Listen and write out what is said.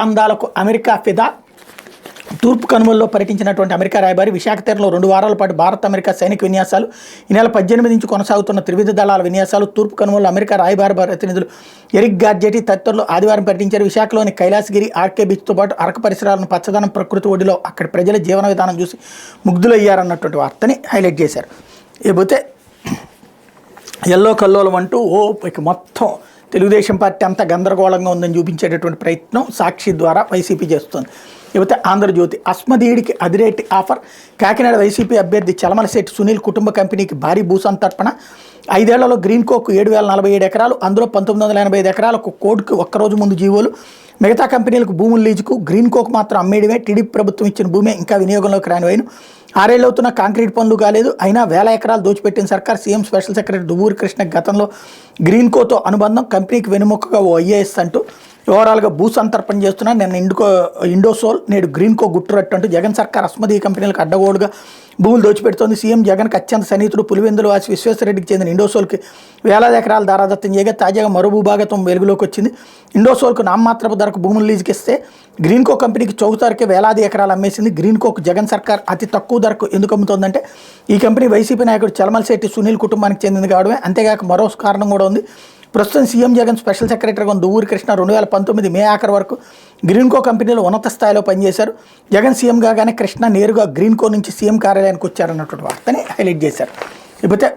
అందాలకు America ఫిదా. తూర్పు కనుమల్లో పర్యటించినటువంటి America రాయబారి విశాఖ తీరంలో 2 వారాల పాటు భారత్ అమెరికా సైనిక విన్యాసాలు. ఈ నెల 18 నుంచి కొనసాగుతున్న త్రివిధ దళాల విన్యాసాలు. తూర్పు కనుమల్లో అమెరికా రాయబారి ప్రతినిధులు ఎరిక్ గార్జెటీ తదితరులు ఆదివారం పర్యటించారు. విశాఖలోని కైలాసగిరి, ఆర్కే బీచ్తో పాటు అరకు పరిసరాలను పచ్చదనం ప్రకృతి ఒడిలో అక్కడి ప్రజల జీవన విధానం చూసి ముగ్ధులయ్యారన్నటువంటి వార్తని హైలైట్ చేశారు. ఇకపోతే ఎల్లో కల్లోలం అంటూ ఇక మొత్తం తెలుగుదేశం పార్టీ అంతా గందరగోళంగా ఉందని చూపించేటటువంటి ప్రయత్నం సాక్షి ద్వారా వైసీపీ చేస్తుంది. ఇకపోతే ఆంధ్రజ్యోతి అస్మదీయుడికి అదిరేటి ఆఫర్. కాకినాడ వైసీపీ అభ్యర్థి చలమలశెట్టి సునీల్ కుటుంబ కంపెనీకి భారీ భూసంతర్పణ. 5 ఏళ్లలో గ్రీన్ కోక్ 7,047 ఎకరాలు, అందులో 1985 ఎకరాలకు కోడ్కి ఒక్కరోజు ముందు జీవోలు. మిగతా కంపెనీలకు భూములు లీజుకు, గ్రీన్ కోక్ మాత్రం అమ్మేయడమే. టీడీపీ ప్రభుత్వం ఇచ్చిన భూమే ఇంకా వినియోగంలోకి రాని వైను. 6 ఏళ్ళు అవుతున్నా కాంక్రీట్ పనులు కాలేదు. అయినా 1000 ఎకరాలు దోచిపెట్టిన సర్కార్. CM special secretary Duvvuri Krishna గతంలో గ్రీన్ కోతో అనుబంధం, కంపెనీకి వెనుముకగా ఐఏఎస్ అంటూ ఓవరాల్గా భూసంతర్పణ చేస్తున్నారు. నిన్న ఇండోసోల్, నేడు గ్రీన్ కో గుట్టురట్టు అంటూ జగన్ సర్కార్ అస్మదీ కంపెనీలకు అడ్డగోడుగా భూములు దోచిపెడుతోంది. సీఎం జగన్కి అత్యంత సన్నిహితుడు పులివెందుల వాసి విశ్వేశ్వరరెడ్డికి చెందిన ఇండోసోల్కి వేలాది ఎకరాలు దారాదత్తం చేయగా తాజాగా మరో భూభాగత్వం వెలుగులోకి వచ్చింది. ఇండోసోల్కు నామమాత్రపు ధరకు భూములు లీజుకిస్తే గ్రీన్ కో కంపెనీకి చౌకధరకే వేలాది ఎకరాలు అమ్మేసింది. గ్రీన్ కోకు జగన్ సర్కార్ అతి తక్కువ ధరకు ఎందుకు అమ్ముతోందంటే ఈ కంపెనీ వైసీపీ నాయకుడు చలమలశెట్టి సునీల్ కుటుంబానికి చెందింది కావడమే. అంతేగాక మరో కారణం కూడా ఉంది. ప్రస్తుతం సీఎం జగన్ స్పెషల్ సెక్రటరీగా ఉన్న దువ్వూరి కృష్ణ 2019 మే ఆఖరు వరకు గ్రీన్ కో కంపెనీలో ఉన్నత స్థాయిలో పనిచేశారు. జగన్ సీఎం కాగానే కృష్ణ నేరుగా గ్రీన్ కో నుంచి సీఎం కార్యాలయానికి వచ్చారన్నటువంటి వార్తని హైలైట్ చేశారు. ఇకపోతే